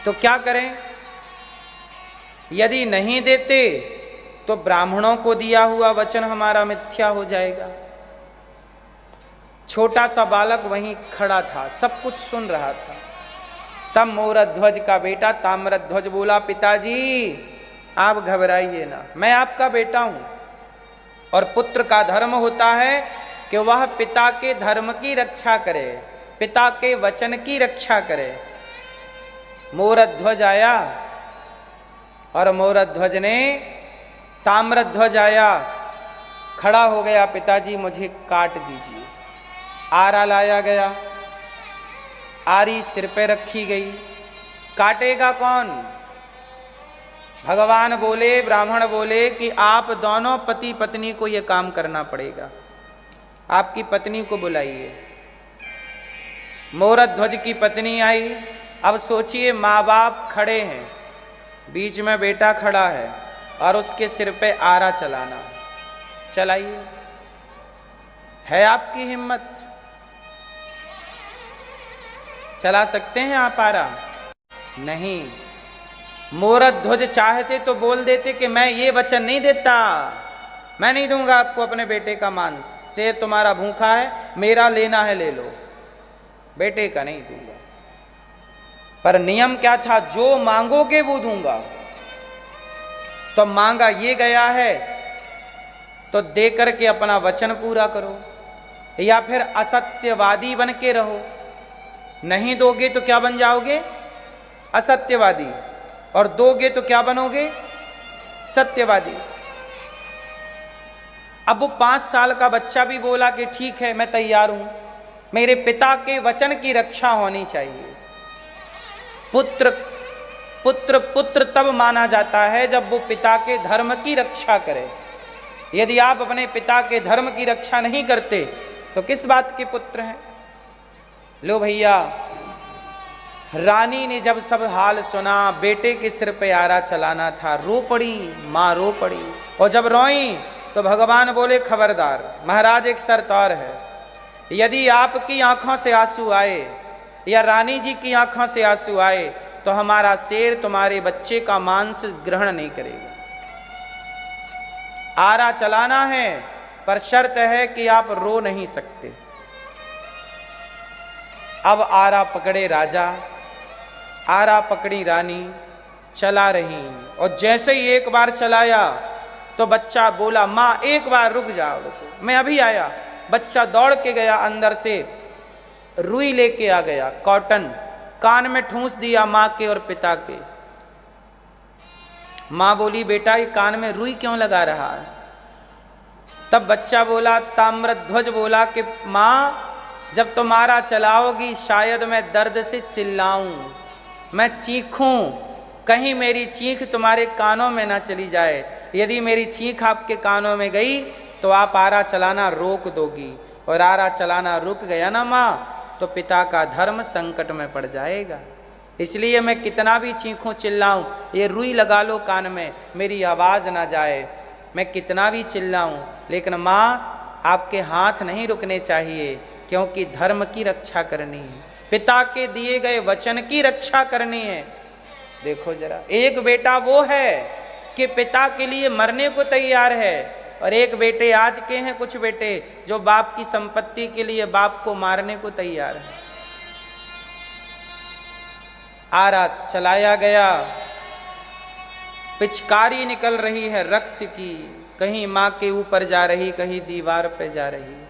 तो क्या करें? यदि नहीं देते तो ब्राह्मणों को दिया हुआ वचन हमारा मिथ्या हो जाएगा। छोटा सा बालक वहीं खड़ा था, सब कुछ सुन रहा था। तब मोरध्वज का बेटा ताम्रध्वज बोला, पिताजी आप घबराइए ना, मैं आपका बेटा हूं और पुत्र का धर्म होता है कि वह पिता के धर्म की रक्षा करे, पिता के वचन की रक्षा करे। मोरध्वज आया और मोरध्वज ने, ताम्रध्वज आया, खड़ा हो गया, पिताजी मुझे काट दीजिए। आरा लाया गया, आरी सिर पे रखी गई, काटेगा कौन? भगवान बोले, ब्राह्मण बोले कि आप दोनों पति पत्नी को यह काम करना पड़ेगा, आपकी पत्नी को बुलाइए। मोरध्वज की पत्नी आई। अब सोचिए, माँ बाप खड़े हैं, बीच में बेटा खड़ा है और उसके सिर पे आरा चलाना। चलाइए, है आपकी हिम्मत? चला सकते हैं आप आरा? नहीं। मोरध्वज चाहते तो बोल देते कि मैं ये वचन नहीं देता, मैं नहीं दूंगा आपको अपने बेटे का मांस, शेर तुम्हारा भूखा है, मेरा लेना है ले लो, बेटे का नहीं दूंगा। पर नियम क्या था? जो मांगोगे वो दूंगा। तो मांगा ये गया है तो दे करके अपना वचन पूरा करो, या फिर असत्यवादी बन के रहो। नहीं दोगे तो क्या बन जाओगे? असत्यवादी। और दोगे तो क्या बनोगे? सत्यवादी। अब वो 5 साल का बच्चा भी बोला कि ठीक है, मैं तैयार हूं, मेरे पिता के वचन की रक्षा होनी चाहिए। पुत्र पुत्र पुत्र तब माना जाता है जब वो पिता के धर्म की रक्षा करे। यदि आप अपने पिता के धर्म की रक्षा नहीं करते तो किस बात के पुत्र हैं? लो भैया, रानी ने जब सब हाल सुना, बेटे के सिर पे आरा चलाना था, रो पड़ी, मां रो पड़ी। और जब रोई तो भगवान बोले, खबरदार महाराज, एक शर्त और है, यदि आपकी आंखों से आंसू आए या रानी जी की आंखों से आंसू आए तो हमारा शेर तुम्हारे बच्चे का मांस ग्रहण नहीं करेगा। आरा चलाना है, पर शर्त है कि आप रो नहीं सकते। अब आरा पकड़े राजा, आरा पकड़ी रानी, चला रही। और जैसे ही एक बार चलाया तो बच्चा बोला, माँ एक बार रुक जाओ, रुको, मैं अभी आया। बच्चा दौड़ के गया, अंदर से रुई लेके आ गया, कॉटन, कान में ठूंस दिया माँ के और पिता के। माँ बोली, बेटा ये कान में रुई क्यों लगा रहा है? तब बच्चा बोला, ताम्रध्वज बोला कि माँ जब तुम्हारा चलाओगी शायद मैं दर्द से चिल्लाऊं, मैं चीखूं, कहीं मेरी चीख तुम्हारे कानों में ना चली जाए। यदि मेरी चीख आपके कानों में गई तो आप आरा चलाना रोक दोगी, और आरा चलाना रुक गया ना माँ तो पिता का धर्म संकट में पड़ जाएगा। इसलिए मैं कितना भी चीखूं चिल्लाऊं, ये रुई लगा लो कान में, मेरी आवाज़ ना जाए। मैं कितना भी चिल्लाऊं, लेकिन माँ आपके हाथ नहीं रुकने चाहिए, क्योंकि धर्म की रक्षा करनी है, पिता के दिए गए वचन की रक्षा करनी है। देखो जरा, एक बेटा वो है कि पिता के लिए मरने को तैयार है, और एक बेटे आज के हैं कुछ बेटे जो बाप की संपत्ति के लिए बाप को मारने को तैयार है। आरा चलाया गया, पिचकारी निकल रही है रक्त की, कहीं माँ के ऊपर जा रही, कहीं दीवार पे जा रही।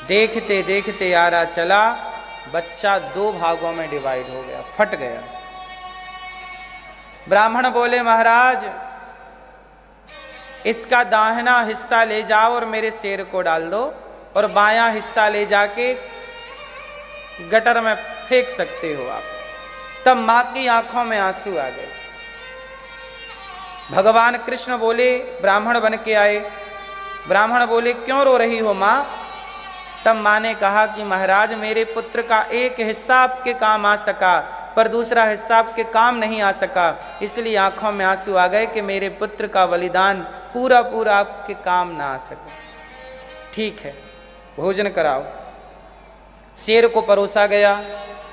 देखते देखते आरा चला, बच्चा 2 भागों में डिवाइड हो गया, फट गया। ब्राह्मण बोले, महाराज इसका दाहिना हिस्सा ले जाओ और मेरे शेर को डाल दो, और बायां हिस्सा ले जाके गटर में फेंक सकते हो आप। तब मां की आंखों में आंसू आ गए। भगवान कृष्ण बोले, ब्राह्मण बन के आए। ब्राह्मण बोले, क्यों रो रही हो मां? तब मां ने कहा कि महाराज मेरे पुत्र का एक हिस्सा आपके काम आ सका, पर दूसरा हिस्सा आपके काम नहीं आ सका, इसलिए आंखों में आंसू आ गए कि मेरे पुत्र का बलिदान पूरा पूरा आपके काम ना आ सका। ठीक है, भोजन कराओ। शेर को परोसा गया,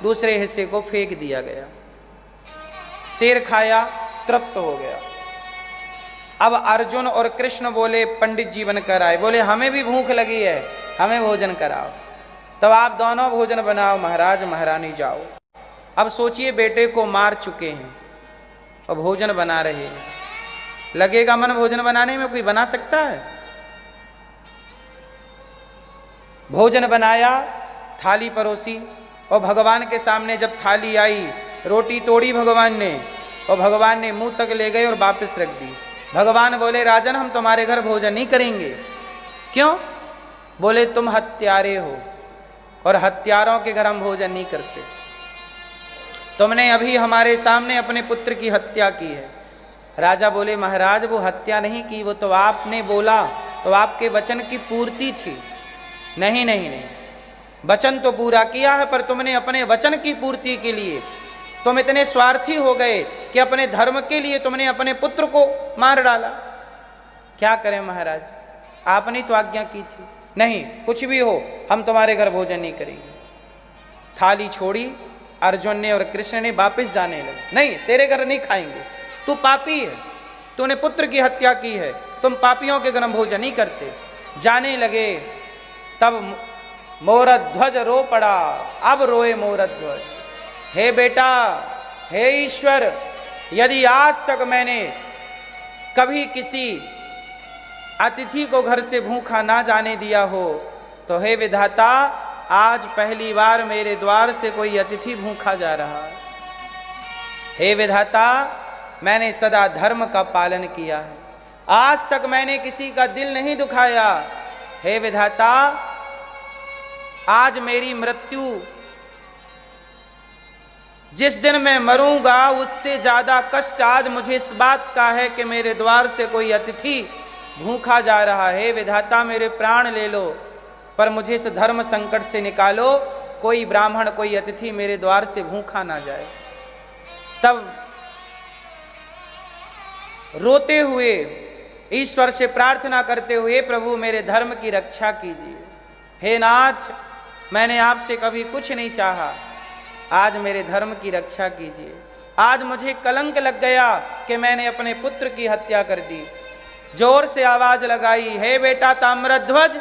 दूसरे हिस्से को फेंक दिया गया। शेर खाया, तृप्त हो गया। अब अर्जुन और कृष्ण बोले पंडित जी बनकर आए, बोले हमें भी भूख लगी है, हमें भोजन कराओ। तब आप दोनों भोजन बनाओ महाराज, महारानी जाओ। अब सोचिए बेटे को मार चुके हैं और भोजन बना रहे हैं, लगेगा मन भोजन बनाने में? कोई बना सकता है? भोजन बनाया, थाली परोसी और भगवान के सामने जब थाली आई, रोटी तोड़ी भगवान ने और भगवान ने मुंह तक ले गए और वापस रख दी। भगवान बोले राजन हम तुम्हारे घर भोजन नहीं करेंगे। क्यों? बोले तुम हत्यारे हो और हत्यारों के घर हम भोजन नहीं करते। तुमने अभी हमारे सामने अपने पुत्र की हत्या की है। राजा बोले महाराज वो हत्या नहीं की, वो तो आपने बोला, तो आपके वचन की पूर्ति थी। नहीं नहीं नहीं, वचन तो पूरा किया है, पर तुमने अपने वचन की पूर्ति के लिए तुम इतने स्वार्थी हो गए कि अपने धर्म के लिए तुमने अपने पुत्र को मार डाला। क्या करें महाराज, आपने तो आज्ञा की थी। नहीं, कुछ भी हो हम तुम्हारे घर भोजन नहीं करेंगे। थाली छोड़ी अर्जुन ने और कृष्ण ने, वापस जाने लगे। नहीं, तेरे घर नहीं खाएंगे, तू पापी है, तूने पुत्र की हत्या की है, तुम पापियों के घर हम भोजन नहीं करते। जाने लगे, तब मोरध्वज रो पड़ा। अब रोए मोरध्वज, हे बेटा, हे ईश्वर, यदि आज तक मैंने कभी किसी अतिथि को घर से भूखा ना जाने दिया हो, तो हे विधाता आज पहली बार मेरे द्वार से कोई अतिथि भूखा जा रहा है। हे विधाता, मैंने सदा धर्म का पालन किया है, आज तक मैंने किसी का दिल नहीं दुखाया। हे विधाता, आज मेरी मृत्यु, जिस दिन मैं मरूंगा उससे ज्यादा कष्ट आज मुझे इस बात का है कि मेरे द्वार से कोई अतिथि भूखा जा रहा है। विधाता मेरे प्राण ले लो, पर मुझे इस धर्म संकट से निकालो, कोई ब्राह्मण कोई अतिथि मेरे द्वार से भूखा ना जाए। तब रोते हुए ईश्वर से प्रार्थना करते हुए, प्रभु मेरे धर्म की रक्षा कीजिए। हे नाथ, मैंने आपसे कभी कुछ नहीं चाहा, आज मेरे धर्म की रक्षा कीजिए। आज मुझे कलंक लग गया कि मैंने अपने पुत्र की हत्या कर दी। जोर से आवाज लगाई, हे बेटा ताम्रध्वज,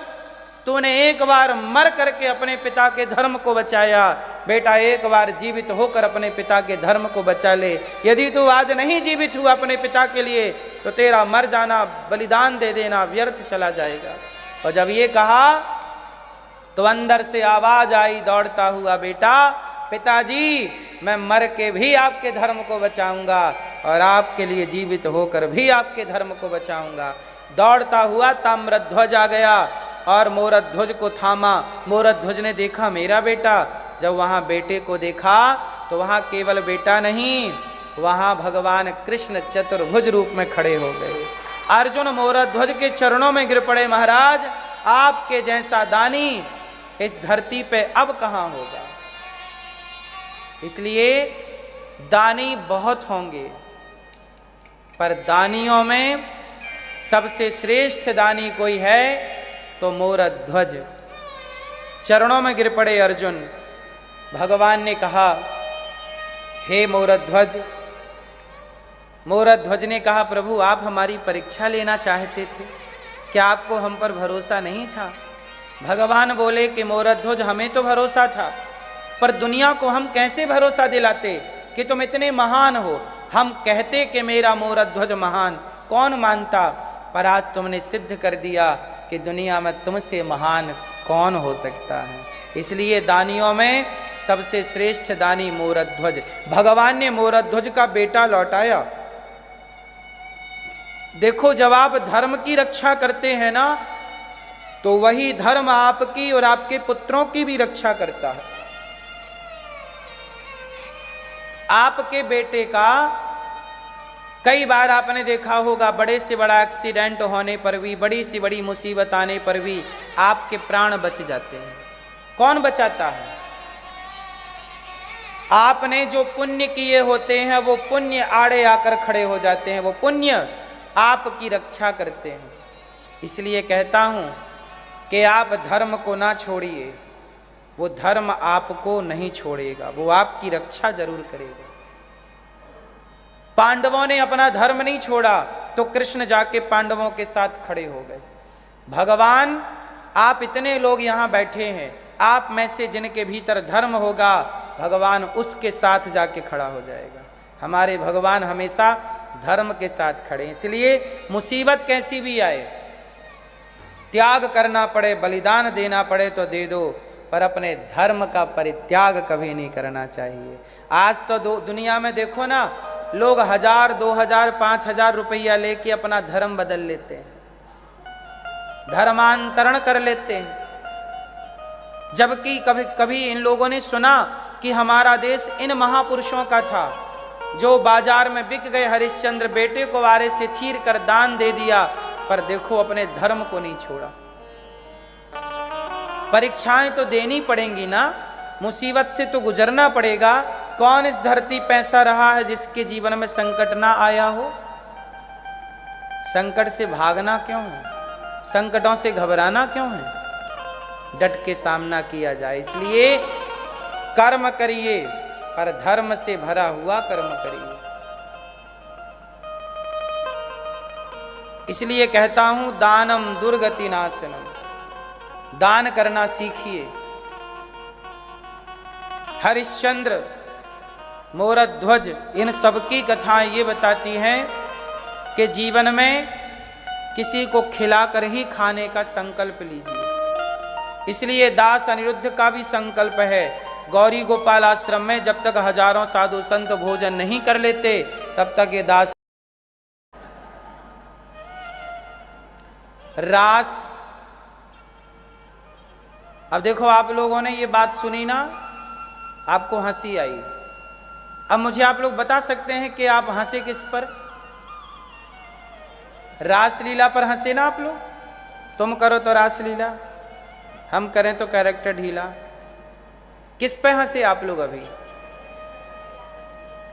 तूने एक बार मर करके अपने पिता के धर्म को बचाया, बेटा एक बार जीवित होकर अपने पिता के धर्म को बचा ले। यदि तू आज नहीं जीवित हुआ अपने पिता के लिए, तो तेरा मर जाना, बलिदान दे देना व्यर्थ चला जाएगा। और जब ये कहा तो अंदर से आवाज आई दौड़ता हुआ, बेटा पिताजी, मैं मर के भी आपके धर्म को बचाऊंगा और आपके लिए जीवित होकर भी आपके धर्म को बचाऊंगा। दौड़ता हुआ ताम्रध्वज आ गया और मोरध्वज को थामा। मोरध्वज ने देखा मेरा बेटा। जब वहां बेटे को देखा तो वहां केवल बेटा नहीं, वहां भगवान कृष्ण चतुर्भुज रूप में खड़े हो गए। अर्जुन मोरध्वज के चरणों में गिर पड़े, महाराज आपके जैसा दानी इस धरती पे अब कहां होगा। इसलिए दानी बहुत होंगे, पर दानियों में सबसे श्रेष्ठ दानी कोई है तो मोरध्वज। चरणों में गिर पड़े अर्जुन। भगवान ने कहा, हे मोरध्वज। मोरध्वज ने कहा, प्रभु आप हमारी परीक्षा लेना चाहते थे, क्या आपको हम पर भरोसा नहीं था? भगवान बोले कि मोरध्वज हमें तो भरोसा था, पर दुनिया को हम कैसे भरोसा दिलाते कि तुम इतने महान हो। हम कहते कि मेरा मोरध्वज महान, कौन मानता, पर आज तुमने सिद्ध कर दिया कि दुनिया में तुमसे महान कौन हो सकता है। इसलिए दानियों में सबसे श्रेष्ठ दानी मोरध्वज। भगवान ने मोरध्वज का बेटा लौटाया। देखो, जब आप धर्म की रक्षा करते हैं ना, तो वही धर्म आपकी और आपके पुत्रों की भी रक्षा करता है। आपके बेटे का कई बार आपने देखा होगा, बड़े से बड़ा एक्सीडेंट होने पर भी, बड़ी से बड़ी मुसीबत आने पर भी आपके प्राण बच जाते हैं। कौन बचाता है? आपने जो पुण्य किए होते हैं वो पुण्य आड़े आकर खड़े हो जाते हैं, वो पुण्य आपकी रक्षा करते हैं। इसलिए कहता हूं कि आप धर्म को ना छोड़िए, वो धर्म आपको नहीं छोड़ेगा, वो आपकी रक्षा जरूर करेगा। पांडवों ने अपना धर्म नहीं छोड़ा तो कृष्ण जाके पांडवों के साथ खड़े हो गए। भगवान, आप इतने लोग यहाँ बैठे हैं, आप में से जिनके भीतर धर्म होगा, भगवान उसके साथ जाके खड़ा हो जाएगा। हमारे भगवान हमेशा धर्म के साथ खड़े, इसलिए मुसीबत कैसी भी आए, त्याग करना पड़े, बलिदान देना पड़े तो दे दो, पर अपने धर्म का परित्याग कभी नहीं करना चाहिए। आज तो दुनिया में देखो ना, लोग 1000, 2000, 5000 रुपया लेके अपना धर्म बदल लेते हैं, धर्मांतरण कर लेते हैं। जबकि कभी कभी इन लोगों ने सुना कि हमारा देश इन महापुरुषों का था जो बाजार में बिक गए, हरिश्चंद्र बेटे को वारे से चीर कर दान दे दिया, पर देखो अपने धर्म को नहीं छोड़ा। परीक्षाएं तो देनी पड़ेंगी ना, मुसीबत से तो गुजरना पड़ेगा। कौन इस धरती पे ऐसा रहा है जिसके जीवन में संकट ना आया हो? संकट से भागना क्यों है, संकटों से घबराना क्यों है? डट के सामना किया जाए। इसलिए कर्म करिए, पर धर्म से भरा हुआ कर्म करिए। इसलिए कहता हूं, दानम दुर्गति नाशनम, दान करना सीखिए। हरिश्चंद्र, मोरध्वज, इन सबकी कथाएं ये बताती हैं कि जीवन में किसी को खिलाकर ही खाने का संकल्प लीजिए। इसलिए दास अनिरुद्ध का भी संकल्प है, गौरी गोपाल आश्रम में जब तक हजारों साधु संत भोजन नहीं कर लेते तब तक ये दास। रास, अब देखो आप लोगों ने ये बात सुनी ना, आपको हंसी आई। अब मुझे आप लोग बता सकते हैं कि आप हंसे किस पर? रासलीला पर हंसे ना आप लोग? तुम करो तो रासलीला, हम करें तो कैरेक्टर ढीला। किस पे हंसे आप लोग अभी?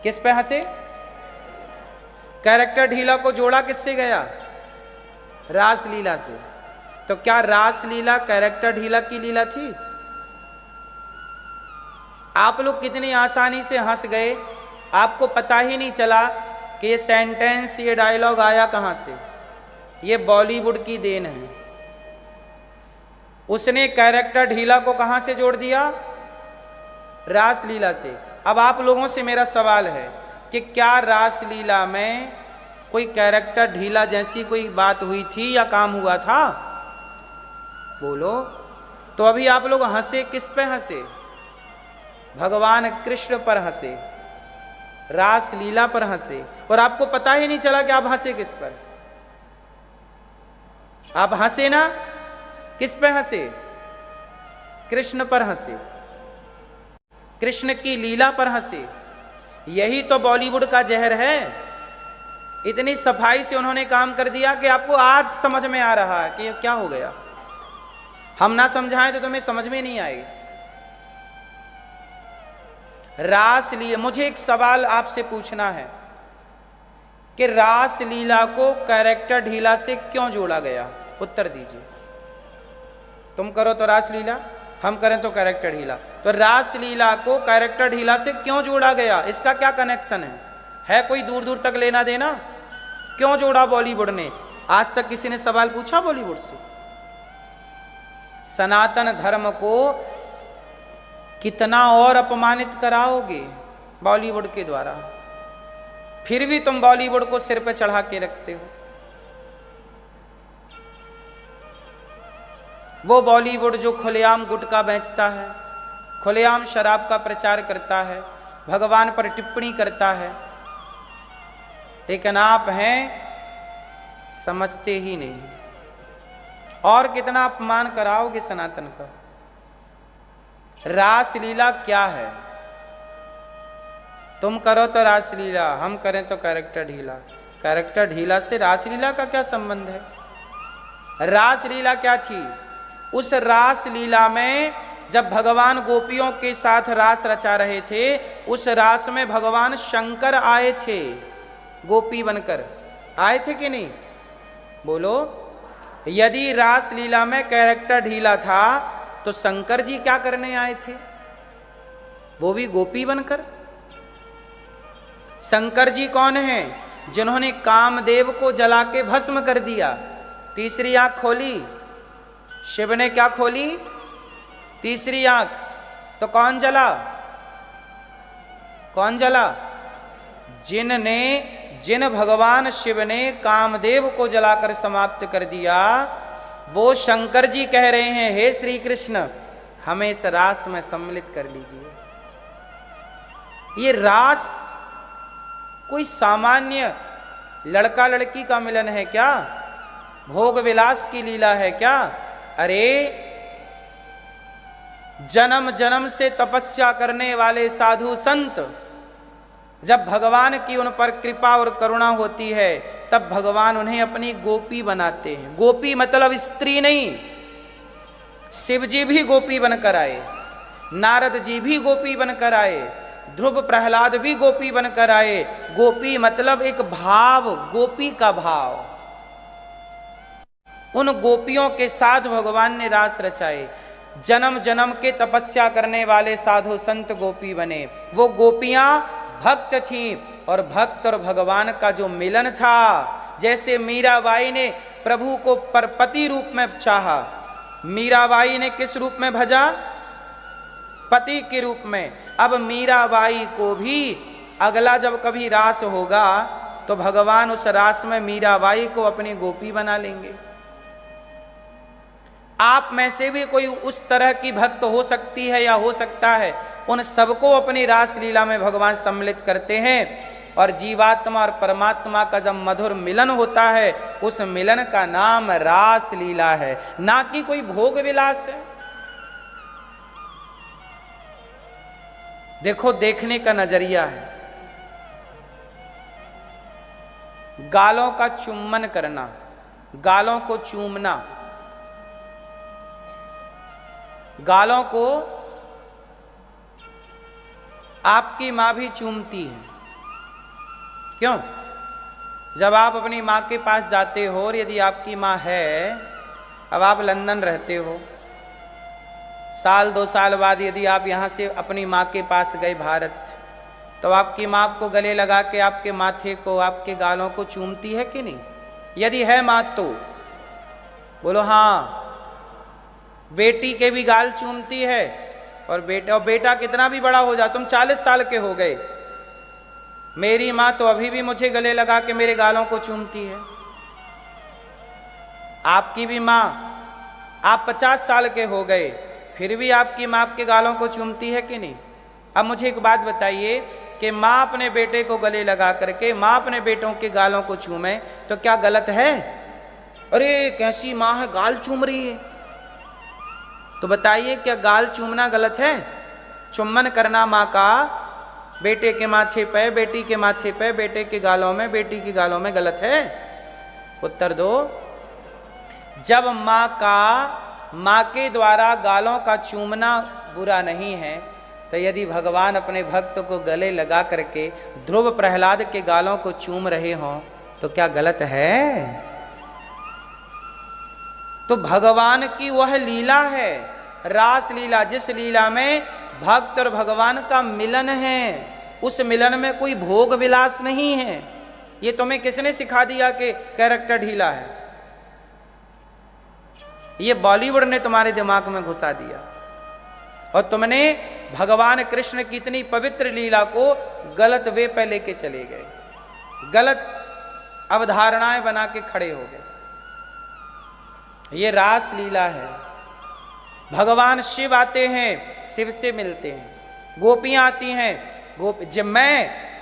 किस पे हंसे? कैरेक्टर ढीला को जोड़ा किससे गया? रासलीला से। तो क्या रासलीला कैरेक्टर ढीला की लीला थी? आप लोग कितनी आसानी से हंस गए, आपको पता ही नहीं चला कि ये सेंटेंस, ये डायलॉग आया कहां से। ये बॉलीवुड की देन है। उसने कैरेक्टर ढीला को कहां से जोड़ दिया? रासलीला से। अब आप लोगों से मेरा सवाल है कि क्या रासलीला में कोई कैरेक्टर ढीला जैसी कोई बात हुई थी या काम हुआ था? बोलो। तो अभी आप लोग हंसे किस पे हंसे? भगवान कृष्ण पर हंसे, रासलीला पर हंसे, और आपको पता ही नहीं चला कि आप हंसे किस पर। आप हंसे ना, किस पे हंसे? कृष्ण पर हंसे, कृष्ण की लीला पर हंसे। यही तो बॉलीवुड का जहर है। इतनी सफाई से उन्होंने काम कर दिया कि आपको आज समझ में आ रहा है कि क्या हो गया। हम ना समझाएं तो तुम्हें समझ में नहीं आएगी। रासलीला, मुझे एक सवाल आपसे पूछना है कि रासलीला को कैरेक्टर ढीला से क्यों जोड़ा गया? उत्तर दीजिए। तुम करो तो रासलीला, हम करें तो कैरेक्टर ढीला। तो रासलीला को कैरेक्टर ढीला से क्यों जोड़ा गया? इसका क्या कनेक्शन है कोई दूर दूर तक लेना देना? क्यों जोड़ा बॉलीवुड ने? आज तक किसी ने सवाल पूछा बॉलीवुड से? सनातन धर्म को कितना और अपमानित कराओगे बॉलीवुड के द्वारा, फिर भी तुम बॉलीवुड को सिर पे चढ़ा के रखते हो। वो बॉलीवुड जो खुलेआम गुटखा बेचता है, खुलेआम शराब का प्रचार करता है, भगवान पर टिप्पणी करता है, लेकिन आप हैं समझते ही नहीं। और कितना अपमान कराओगे सनातन का? रासलीला क्या है? तुम करो तो रासलीला, हम करें तो कैरेक्टर ढीला। कैरेक्टर ढीला से रासलीला का क्या संबंध है? रासलीला क्या थी? उस रासलीला में जब भगवान गोपियों के साथ रास रचा रहे थे, उस रास में भगवान शंकर आए थे, गोपी बनकर आए थे कि नहीं? बोलो। यदि रासलीला में कैरेक्टर ढीला था तो शंकर जी क्या करने आए थे? वो भी गोपी बनकर। शंकर जी कौन हैं? जिन्होंने कामदेव को जला के भस्म कर दिया। तीसरी आंख खोली, शिव ने क्या खोली? तीसरी आंख। तो कौन जला? कौन जला? जिन भगवान शिव ने कामदेव को जलाकर समाप्त कर दिया, वो शंकर जी कह रहे हैं, हे श्री कृष्ण हमें इस रास में सम्मिलित कर लीजिए। ये रास कोई सामान्य लड़का लड़की का मिलन है क्या? भोग विलास की लीला है क्या? अरे जन्म जन्म से तपस्या करने वाले साधु संत, जब भगवान की उन पर कृपा और करुणा होती है, तब भगवान उन्हें अपनी गोपी बनाते हैं। गोपी मतलब स्त्री नहीं। शिव जी भी गोपी बनकर आए, नारद जी भी गोपी बनकर आए, ध्रुव प्रहलाद भी गोपी बनकर आए। गोपी मतलब एक भाव, गोपी का भाव। उन गोपियों के साथ भगवान ने रास रचाए। जन्म जन्म के तपस्या करने वाले साधु संत गोपी बने। वो गोपियां भक्त थीं, और भक्त और भगवान का जो मिलन था, जैसे मीराबाई ने प्रभु को पति रूप में चाहा, मीराबाई ने किस रूप में भजा? पति के रूप में। अब मीराबाई को भी अगला जब कभी रास होगा, तो भगवान उस रास में मीराबाई को अपनी गोपी बना लेंगे। आप में से भी कोई उस तरह की भक्त हो सकती है या हो सकता है। उन सबको अपनी रास लीला में भगवान सम्मिलित करते हैं, और जीवात्मा और परमात्मा का जब मधुर मिलन होता है, उस मिलन का नाम रास लीला है, ना कि कोई भोग विलास है। देखो, देखने का नजरिया है। गालों का चुम्बन करना, गालों को चूमना, गालों को आपकी मां भी चूमती है। क्यों? जब आप अपनी मां के पास जाते हो, और यदि आपकी मां है, अब आप लंदन रहते हो, साल 2 साल बाद यदि आप यहाँ से अपनी माँ के पास गए भारत, तो आपकी माँ आपको गले लगा के आपके माथे को, आपके गालों को चूमती है कि नहीं? यदि है माँ तो बोलो हाँ। बेटी के भी गाल चूमती है, और बेटा कितना भी बड़ा हो जाए, तुम 40 साल के हो गए, मेरी माँ तो अभी भी मुझे गले लगा के मेरे गालों को चूमती है। आपकी भी माँ, आप 50 साल के हो गए, फिर भी आपकी माँ आपके गालों को चूमती है कि नहीं? अब मुझे एक बात बताइए कि माँ अपने बेटे को गले लगा करके माँ अपने बेटों के गालों को चूमे, तो क्या गलत है? अरे कैसी माँ है, गाल चूम रही है। तो बताइए, क्या गाल चूमना गलत है? चुम्बन करना माँ का बेटे के माथे पे, बेटी के माथे पे, बेटे के गालों में, बेटी के गालों में गलत है? उत्तर दो। जब माँ के द्वारा गालों का चूमना बुरा नहीं है, तो यदि भगवान अपने भक्त को गले लगा करके ध्रुव प्रहलाद के गालों को चूम रहे हों, तो क्या गलत है? तो भगवान की वह लीला है, रास लीला, जिस लीला में भक्त और भगवान का मिलन है। उस मिलन में कोई भोग विलास नहीं है। ये तुम्हें किसने सिखा दिया कि कैरेक्टर ढीला है? ये बॉलीवुड ने तुम्हारे दिमाग में घुसा दिया, और तुमने भगवान कृष्ण की इतनी पवित्र लीला को गलत वे पे लेके चले गए, गलत अवधारणाएं बना के खड़े हो गए। ये रास लीला है। भगवान शिव आते हैं, शिव से मिलते हैं। गोपियां आती हैं, जब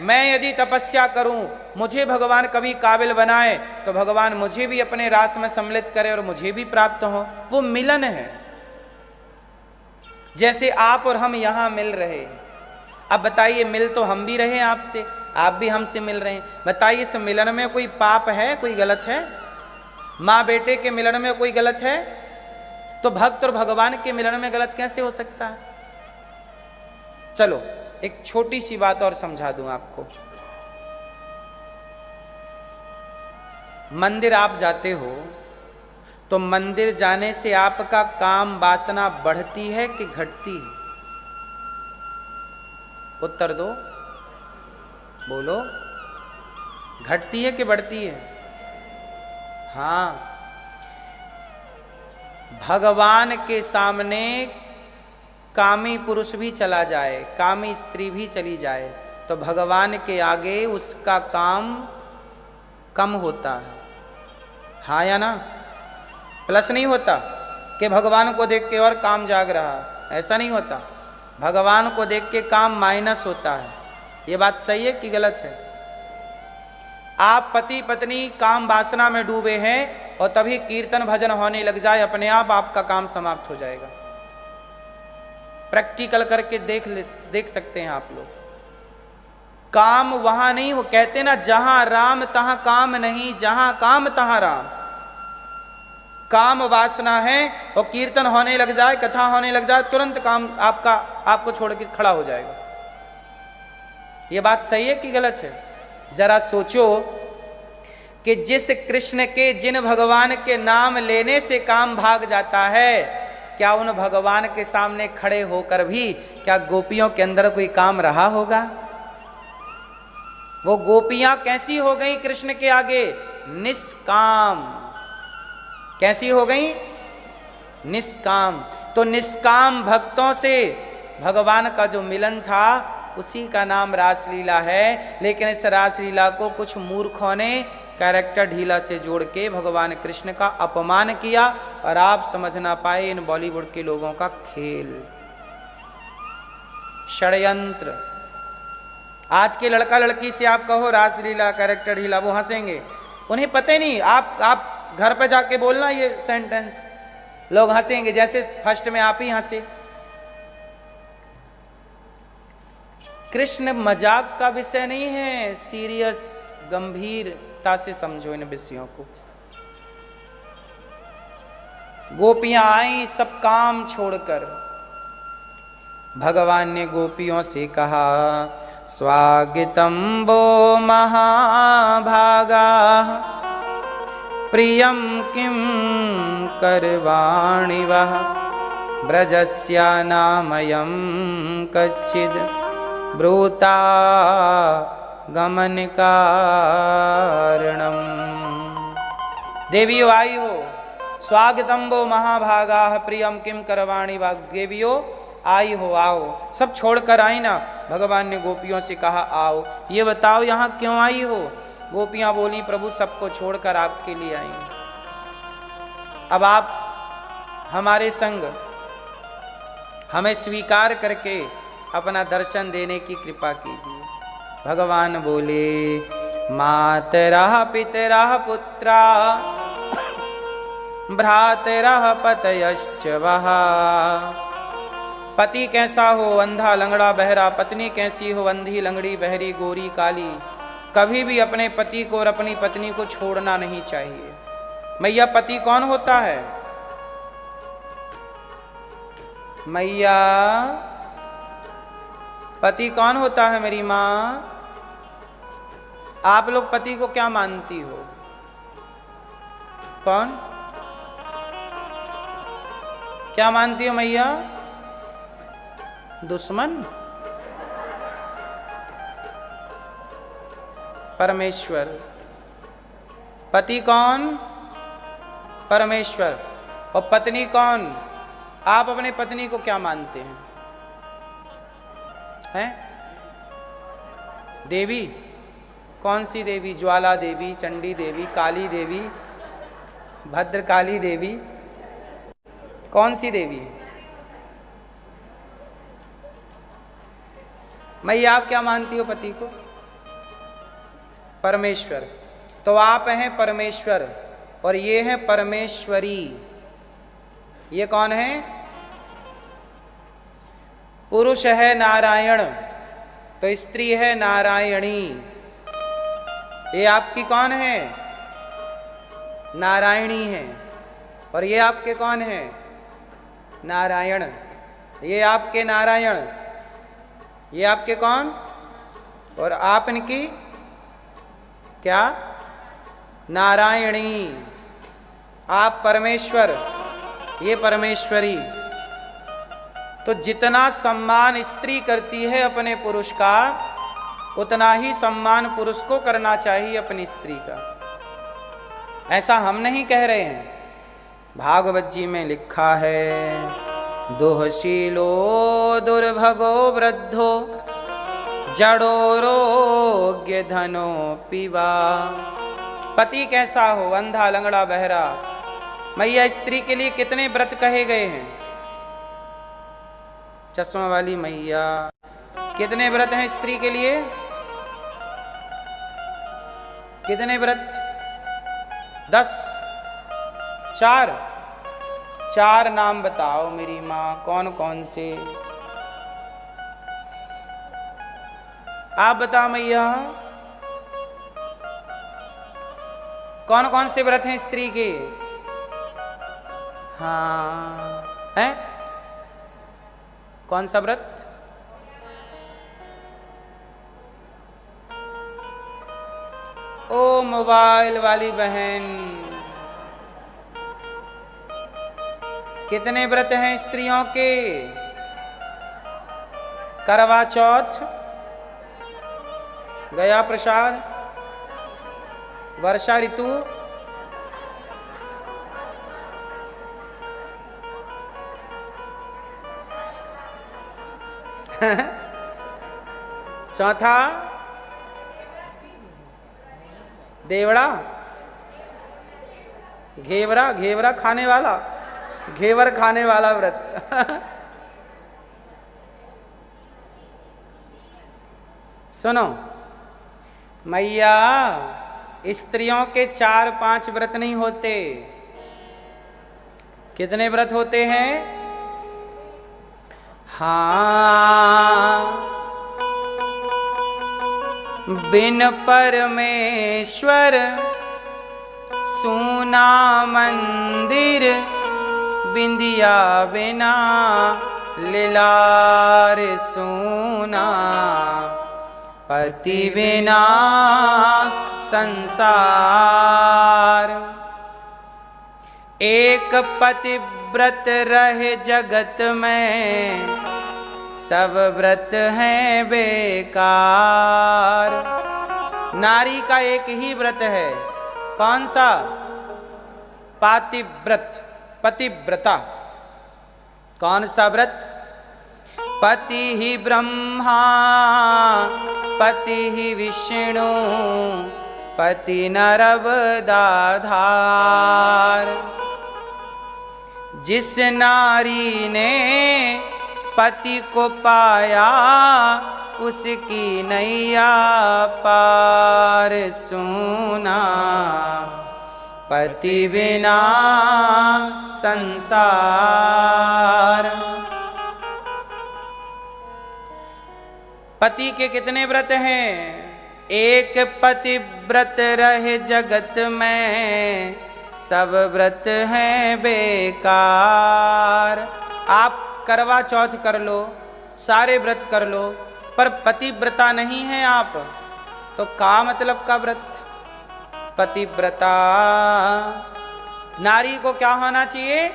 मैं यदि तपस्या करूं, मुझे भगवान कभी काबिल बनाए, तो भगवान मुझे भी अपने रास में सम्मिलित करे और मुझे भी प्राप्त हो। वो मिलन है। जैसे आप और हम यहां मिल रहे हैं। अब बताइए, मिल तो हम भी रहे आपसे, आप भी हमसे मिल रहे हैं। बताइए, इस मिलन में कोई पाप है, कोई गलत है? माँ बेटे के मिलन में कोई गलत है? तो भक्त और भगवान के मिलन में गलत कैसे हो सकता है? चलो एक छोटी सी बात और समझा दूं आपको। मंदिर आप जाते हो, तो मंदिर जाने से आपका काम वासना बढ़ती है कि घटती है? उत्तर दो। बोलो, घटती है कि बढ़ती है? हाँ, भगवान के सामने कामी पुरुष भी चला जाए, कामी स्त्री भी चली जाए, तो भगवान के आगे उसका काम कम होता है। हाँ या ना? प्लस नहीं होता कि भगवान को देख के और काम जाग रहा, ऐसा नहीं होता। भगवान को देख के काम माइनस होता है। ये बात सही है कि गलत है? आप पति पत्नी काम वासना में डूबे हैं और तभी कीर्तन भजन होने लग जाए, अपने आप आपका काम समाप्त हो जाएगा। प्रैक्टिकल करके देख सकते हैं आप लोग। काम वहां नहीं, वो कहते ना जहां राम तहां काम नहीं, जहां काम तहां राम। काम वासना है और कीर्तन होने लग जाए, कथा होने लग जाए, तुरंत काम आपको छोड़ के खड़ा हो जाएगा। ये बात सही है कि गलत है? जरा सोचो कि जिस कृष्ण के, जिन भगवान के नाम लेने से काम भाग जाता है, क्या उन भगवान के सामने खड़े होकर भी क्या गोपियों के अंदर कोई काम रहा होगा? वो गोपियां कैसी हो गई कृष्ण के आगे? निष्काम। कैसी हो गई? निष्काम। तो निष्काम भक्तों से भगवान का जो मिलन था, उसी का नाम रासलीला है। लेकिन इस रासलीला को कुछ मूर्खों ने कैरेक्टर ढीला से जोड़ के भगवान कृष्ण का अपमान किया, और आप समझ ना पाए इन बॉलीवुड के लोगों का खेल, षड्यंत्र। आज के लड़का लड़की से आप कहो रासलीला कैरेक्टर ढीला, वो हंसेंगे, उन्हें पता ही नहीं। आप घर पे जाके बोलना ये सेंटेंस, लोग हंसेंगे, जैसे फर्स्ट में आप ही हंसे। कृष्ण मजाक का विषय नहीं है, सीरियस गंभीरता से समझो इन विषयों को। गोपियां आई सब काम छोड़कर, भगवान ने गोपियों से कहा, स्वागतम वो महाभागा प्रियम किम करवाणि वह ब्रजस्या नामयं कच्चिद ब्रूता गमन कारणम। देवियो आई हो, स्वागतम वो महाभागा प्रियम किम करवाणि वह। देवियो आई हो, आओ। सब छोड़कर आई ना। भगवान ने गोपियों से कहा आओ, ये बताओ यहाँ क्यों आई हो? गोपियां बोली, प्रभु सबको छोड़कर आपके लिए आई। अब आप हमारे संग हमें स्वीकार करके अपना दर्शन देने की कृपा कीजिए। भगवान बोले, मातरा पितरा पुत्रा भ्रातरा पतयश्च वः। पति कैसा हो? अंधा लंगड़ा बहरा। पत्नी कैसी हो? अंधी लंगड़ी बहरी गोरी काली। कभी भी अपने पति को और अपनी पत्नी को छोड़ना नहीं चाहिए। मैया, पति कौन होता है? मैया, पति कौन होता है मेरी माँ? आप लोग पति को क्या मानती हो? कौन? क्या मानती हो मैया? दुश्मन? परमेश्वर। पति कौन? परमेश्वर। और पत्नी कौन? आप अपने पत्नी को क्या मानते हैं? हैं? देवी? कौन सी देवी? ज्वाला देवी, चंडी देवी, काली देवी, भद्रकाली देवी? कौन सी देवी? मैया, आप क्या मानती हो पति को? परमेश्वर। तो आप हैं परमेश्वर और ये हैं परमेश्वरी। ये कौन है? पुरुष है नारायण तो स्त्री है नारायणी। ये आपकी कौन है? नारायणी है। और ये आपके कौन है? नारायण। ये आपके नारायण, ये आपके कौन? और आप इनकी क्या? नारायणी। आप परमेश्वर, ये परमेश्वरी। तो जितना सम्मान स्त्री करती है अपने पुरुष का, उतना ही सम्मान पुरुष को करना चाहिए अपनी स्त्री का। ऐसा हम नहीं कह रहे हैं, भागवत जी में लिखा है, दुहशीलो दुर्भगो वृद्धो जड़ोरोग्य धनो पिवा। पति कैसा हो, अंधा लंगड़ा बहरा। मैया स्त्री के लिए कितने व्रत कहे गए हैं? चश्मा वाली मैया, कितने व्रत हैं स्त्री के लिए? कितने व्रत? 10? 4 नाम बताओ मेरी माँ, कौन कौन से? आप बताओ मैया, कौन कौन से व्रत हैं स्त्री के? हाँ, हैं? कौन सा व्रत? ओ मोबाइल वाली बहन, कितने व्रत हैं स्त्रियों के? करवा चौथ, गया प्रसाद, वर्षा ऋतु, चौथा देवड़ा, घेवरा खाने वाला, घेवर खाने वाला व्रत। सुनो मैया, स्त्रियों के 4-5 व्रत नहीं होते। कितने व्रत होते हैं? हाँ, बिन परमेश्वर सूना मंदिर, बिंदिया बिना लीलार सूना, पति बिना संसार। एक पतिव्रत रहे जगत में, सब व्रत हैं बेकार। नारी का एक ही व्रत है, कौन सा? पातिव्रत, पतिव्रता। कौन सा व्रत? पति ही ब्रह्मा, पति ही विष्णु, पति नरवदाधार। जिस नारी ने पति को पाया, उसकी नैया पार सूना, पति बिना संसार। पति के कितने व्रत हैं? एक पतिव्रत रहे जगत में, सब व्रत हैं बेकार। आप करवा चौथ कर लो, सारे व्रत कर लो, पर पतिव्रता नहीं है आप, तो का मतलब का व्रत? पतिव्रता। नारी को क्या होना चाहिए?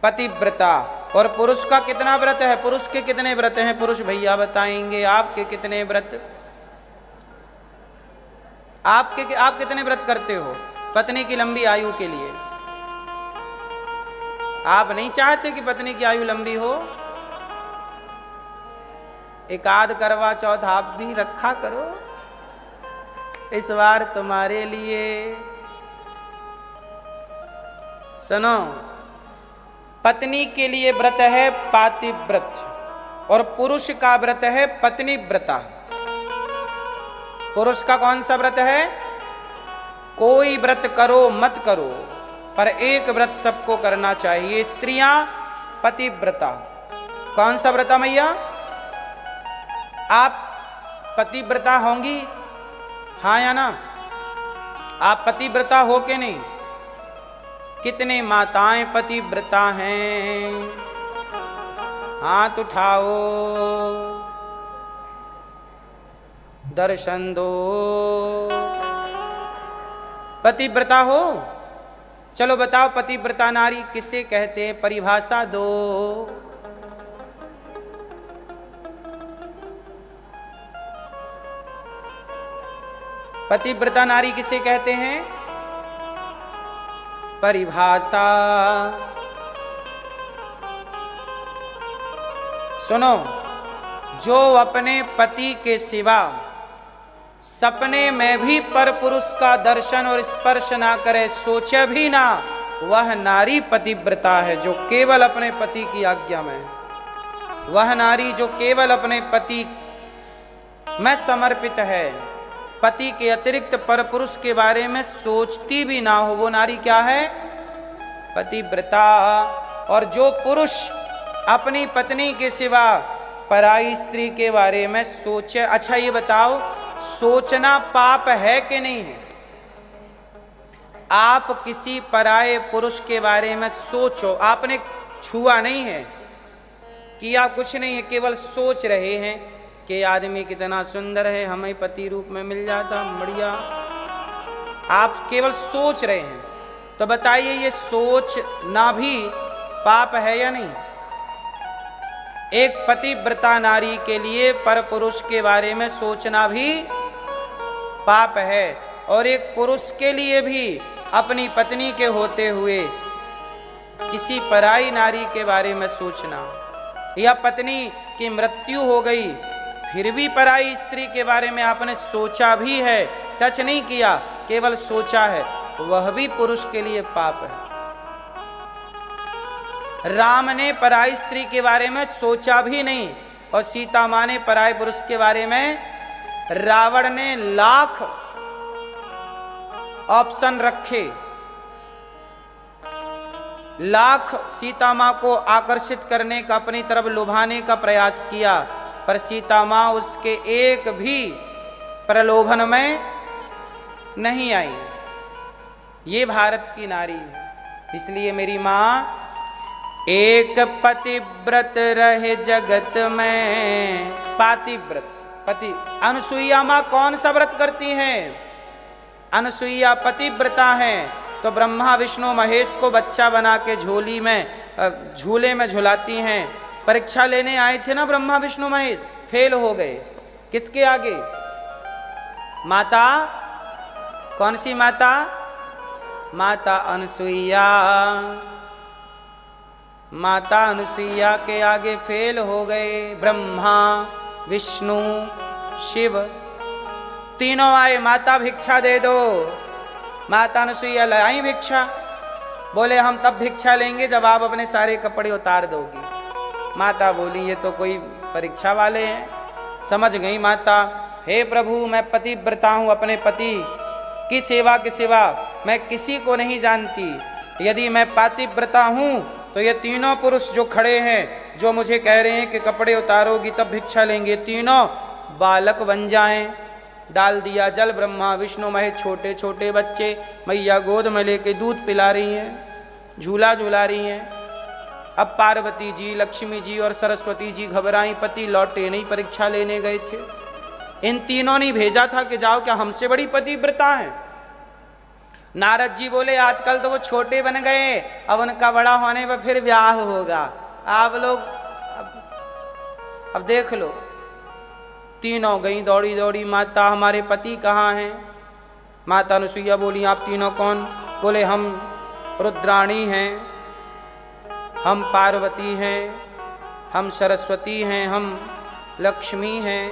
पतिव्रता। और पुरुष का कितना व्रत है? पुरुष के कितने व्रत हैं? पुरुष भैया बताएंगे। आपके कितने व्रत? आप कितने व्रत करते हो पत्नी की लंबी आयु के लिए? आप नहीं चाहते कि पत्नी की आयु लंबी हो? एकाध करवा चौथ आप भी रखा करो, इस बार तुम्हारे लिए। सुनो, पत्नी के लिए व्रत है पातिव्रत, और पुरुष का व्रत है पत्नी व्रता। पुरुष का कौन सा व्रत है? कोई व्रत करो मत करो, पर एक व्रत सबको करना चाहिए। स्त्रियां पतिव्रता। कौन सा व्रता मैया? आप पतिव्रता होंगी? हाँ या ना? आप पतिव्रता हो के नहीं? कितने माताएं पतिव्रता हैं? हाथ उठाओ, दर्शन दो। पतिव्रता हो? चलो बताओ, पतिव्रता नारी किसे कहते हैं? परिभाषा दो। पतिव्रता नारी किसे कहते हैं? परिभाषा सुनो, जो अपने पति के सिवा सपने में भी पर पुरुष का दर्शन और स्पर्श ना करे, सोचे भी ना, वह नारी पतिव्रता है। जो केवल अपने पति की आज्ञा में, वह नारी जो केवल अपने पति में समर्पित है, पति के अतिरिक्त पर पुरुष के बारे में सोचती भी ना हो, वो नारी क्या है? पतिव्रता। और जो पुरुष अपनी पत्नी के सिवा पराई स्त्री के बारे में सोचे, अच्छा ये बताओ, सोचना पाप है कि नहीं है? आप किसी पराये पुरुष के बारे में सोचो, आपने छुआ नहीं है, किया कुछ नहीं है, केवल सोच रहे हैं कि आदमी कितना सुंदर है, हमें पति रूप में मिल जाता, बढ़िया। आप केवल सोच रहे हैं, तो बताइए ये सोचना भी पाप है या नहीं? एक पतिव्रता नारी के लिए पर पुरुष के बारे में सोचना भी पाप है, और एक पुरुष के लिए भी अपनी पत्नी के होते हुए किसी पराई नारी के बारे में सोचना, या पत्नी की मृत्यु हो गई फिर भी पराई स्त्री के बारे में आपने सोचा भी है, टच नहीं किया, केवल सोचा है, वह भी पुरुष के लिए पाप है। राम ने पराई स्त्री के बारे में सोचा भी नहीं, और सीता माँ ने पराये पुरुष के बारे में, रावण ने लाख ऑप्शन रखे, लाख सीता माँ को आकर्षित करने का, अपनी तरफ लुभाने का प्रयास किया, पर सीता माँ उसके एक भी प्रलोभन में नहीं आई। ये भारत की नारी है। इसलिए मेरी माँ, एक पतिव्रत रहे जगत में, पातिव्रत पति। अनुसुईया माँ कौन सा व्रत करती हैं? अनुसुईया पतिव्रता है। तो ब्रह्मा विष्णु महेश को बच्चा बना के झोली में, झूले में झुलाती हैं। परीक्षा लेने आए थे ना ब्रह्मा विष्णु महेश, फेल हो गए। किसके आगे? माता, कौन सी माता? माता अनुसुईया। माता अनुसुईया के आगे फेल हो गए ब्रह्मा विष्णु शिव, तीनों आए, माता भिक्षा दे दो। माता अनुसुईया लाई भिक्षा, बोले हम तब भिक्षा लेंगे जब आप अपने सारे कपड़े उतार दोगी। माता बोली ये तो कोई परीक्षा वाले हैं। समझ गई माता, हे प्रभु मैं पतिव्रता हूँ, अपने पति की सेवा के सिवा मैं किसी को नहीं जानती। यदि मैं पतिव्रता हूँ तो ये तीनों पुरुष जो खड़े हैं, जो मुझे कह रहे हैं कि कपड़े उतारोगी तब भिक्षा लेंगे, तीनों बालक बन जाएं। डाल दिया जल, ब्रह्मा विष्णु महेश, छोटे छोटे बच्चे, मैया गोद में लेके दूध पिला रही हैं, झूला झूला रही हैं। अब पार्वती जी, लक्ष्मी जी और सरस्वती जी घबराई, पति लौटे नहीं, परीक्षा लेने गए थे। इन तीनों ने भेजा था कि जाओ, क्या हमसे बड़ी पतिव्रता है? नारद जी बोले आजकल तो वो छोटे बन गए, अब उनका बड़ा होने पर फिर ब्याह होगा। आप लोग अब देख लो। तीनों गई दौड़ी दौड़ी, माता हमारे पति कहाँ हैं? माता अनुसुईया बोली आप तीनों कौन? बोले हम रुद्राणी हैं, हम पार्वती हैं, हम सरस्वती हैं, हम लक्ष्मी हैं।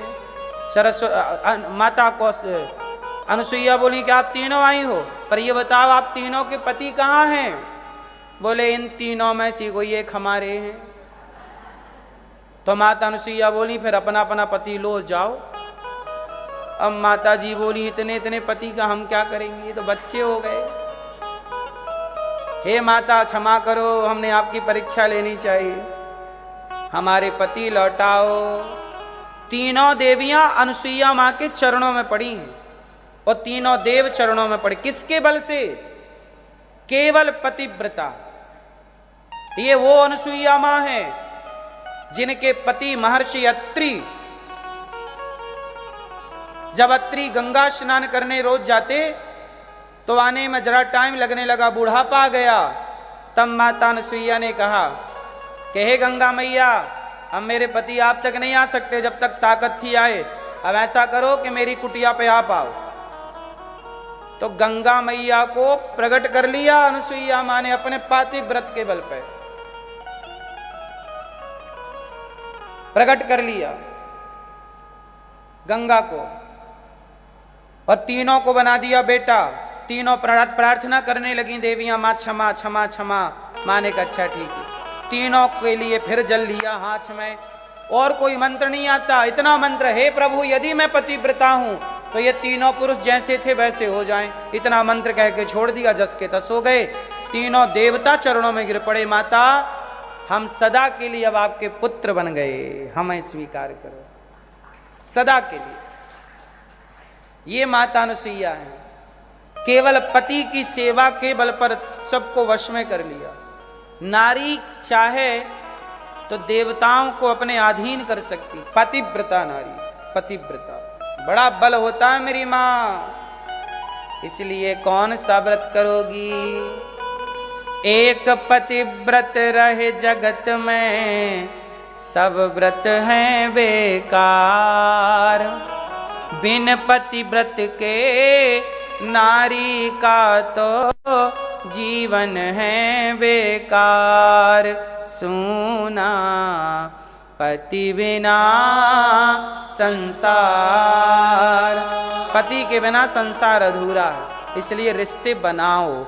माता को अनुसुईया बोली कि आप तीनों आई हो, पर ये बताओ आप तीनों के पति कहाँ हैं? बोले इन तीनों में से कोई एक हमारे हैं। तो माता अनुसुईया बोली फिर अपना अपना पति लो जाओ। अब माता जी बोली इतने इतने पति का हम क्या करेंगे, ये तो बच्चे हो गए। हे माता क्षमा करो, हमने आपकी परीक्षा लेनी चाहिए, हमारे पति लौटाओ। तीनों देवियां अनुसुईया माँ के चरणों में पड़ी हैं, और तीनों देव चरणों में पड़े। किसके बल से? केवल पतिव्रता। ये वो अनुसुईया माँ है जिनके पति महर्षि अत्रि, जब अत्रि गंगा स्नान करने रोज जाते तो आने में जरा टाइम लगने लगा, बुढ़ापा आ गया। तब माता अनुसुईया ने कहा कि हे गंगा मैया, अब मेरे पति आप तक नहीं आ सकते जब तक ताकत थी आए। अब ऐसा करो कि मेरी कुटिया पे आप आओ। तो गंगा मैया को प्रकट कर लिया अनुसुईया माँ ने अपने पातिव्रत के बल पर प्रकट कर लिया गंगा को, और तीनों को बना दिया बेटा। तीनों प्रार्थना करने लगी देवियां, माँ क्षमा क्षमा क्षमा। माँ ने कहा अच्छा ठीक है। तीनों के लिए फिर जल लिया हाथ में, और कोई मंत्र नहीं आता, इतना मंत्र, हे प्रभु यदि मैं पतिव्रता हूं तो ये तीनों पुरुष जैसे थे वैसे हो जाएं। इतना मंत्र कह के छोड़ दिया, जस के तस हो गए। तीनों देवता चरणों में गिर पड़े, माता हम सदा के लिए अब आपके पुत्र बन गए, हमें स्वीकार करो सदा के लिए। ये माता अनुसुईया है, केवल पति की सेवा के बल पर सबको वश में कर लिया। नारी चाहे तो देवताओं को अपने अधीन कर सकती, पतिव्रता नारी, पतिव्रता बड़ा बल होता है मेरी माँ। इसलिए कौन सा व्रत करोगी? एक पतिव्रत रहे जगत में, सब व्रत हैं बेकार। बिन पतिव्रत के नारी का तो जीवन है बेकार। सुना पति बिना संसार, पति के बिना संसार अधूरा है। इसलिए रिश्ते बनाओ।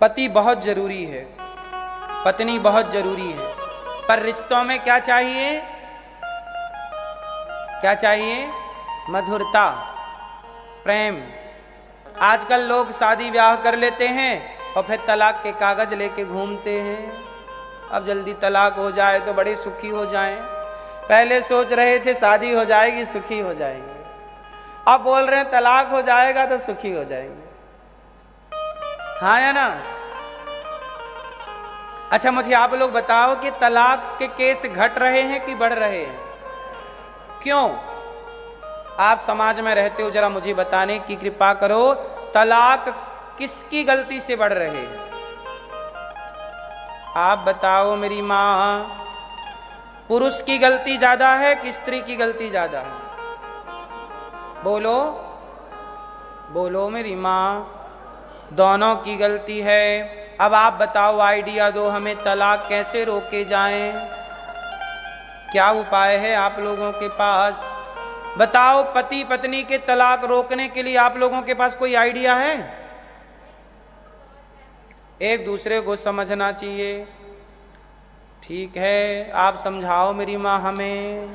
पति बहुत जरूरी है, पत्नी बहुत जरूरी है, पर रिश्तों में क्या चाहिए? क्या चाहिए? मधुरता, प्रेम। आजकल लोग शादी ब्याह कर लेते हैं और फिर तलाक के कागज लेके घूमते हैं। अब जल्दी तलाक हो जाए तो बड़े सुखी हो जाएं। पहले सोच रहे थे शादी हो जाएगी सुखी हो जाएंगे, अब बोल रहे हैं तलाक हो जाएगा तो सुखी हो जाएंगे। हाँ या ना? अच्छा मुझे आप लोग बताओ कि तलाक के केस घट रहे हैं कि बढ़ रहे हैं? क्यों? आप समाज में रहते हो, जरा मुझे बताने की कृपा करो, तलाक किसकी गलती से बढ़ रहे हैं? आप बताओ मेरी माँ, पुरुष की गलती ज्यादा है कि स्त्री की गलती ज्यादा है? बोलो बोलो मेरी माँ। दोनों की गलती है। अब आप बताओ, आइडिया दो हमें, तलाक कैसे रोके जाएं? क्या उपाय है आप लोगों के पास? बताओ, पति पत्नी के तलाक रोकने के लिए आप लोगों के पास कोई आइडिया है? एक दूसरे को समझना चाहिए। ठीक है, आप समझाओ मेरी माँ हमें,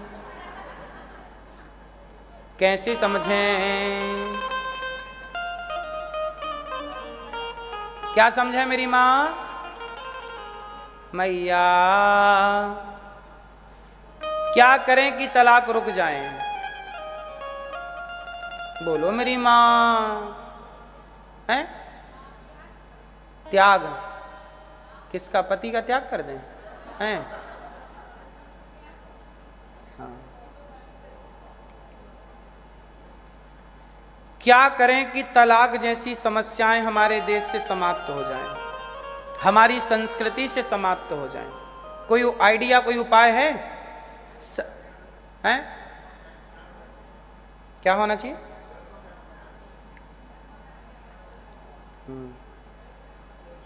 कैसे समझें? क्या समझे मेरी माँ? मैया क्या करें कि तलाक रुक जाए? बोलो मेरी माँ। हैं? त्याग? किसका? पति का त्याग कर दें? हैं? हाँ। क्या करें कि तलाक जैसी समस्याएं हमारे देश से समाप्त हो जाएं, हमारी संस्कृति से समाप्त हो जाएं? कोई आइडिया, कोई उपाय है? हैं? क्या होना चाहिए?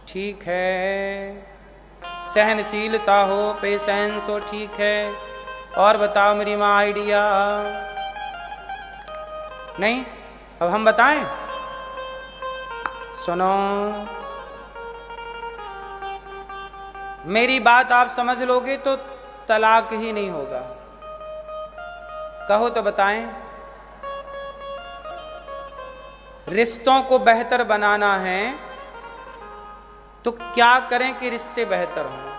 ठीक है, सहनशीलता हो, पेशेंस हो, ठीक है। और बताओ मेरी माँ आइडिया? नहीं? अब हम बताएं? सुनो, मेरी बात आप समझ लोगे तो तलाक ही नहीं होगा। कहो तो बताएं। रिश्तों को बेहतर बनाना है तो क्या करें कि रिश्ते बेहतर हों?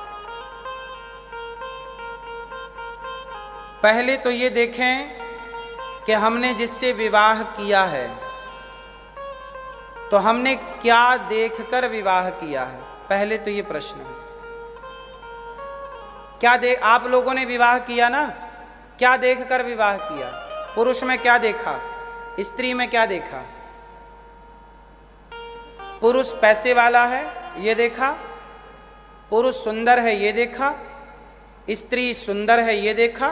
पहले तो ये देखें कि हमने जिससे विवाह किया है तो हमने क्या देखकर विवाह किया है। पहले तो ये प्रश्न है। क्या आप लोगों ने विवाह किया ना, क्या देखकर विवाह किया? पुरुष में क्या देखा? स्त्री में क्या देखा? पुरुष पैसे वाला है ये देखा, पुरुष सुंदर है ये देखा, स्त्री सुंदर है ये देखा,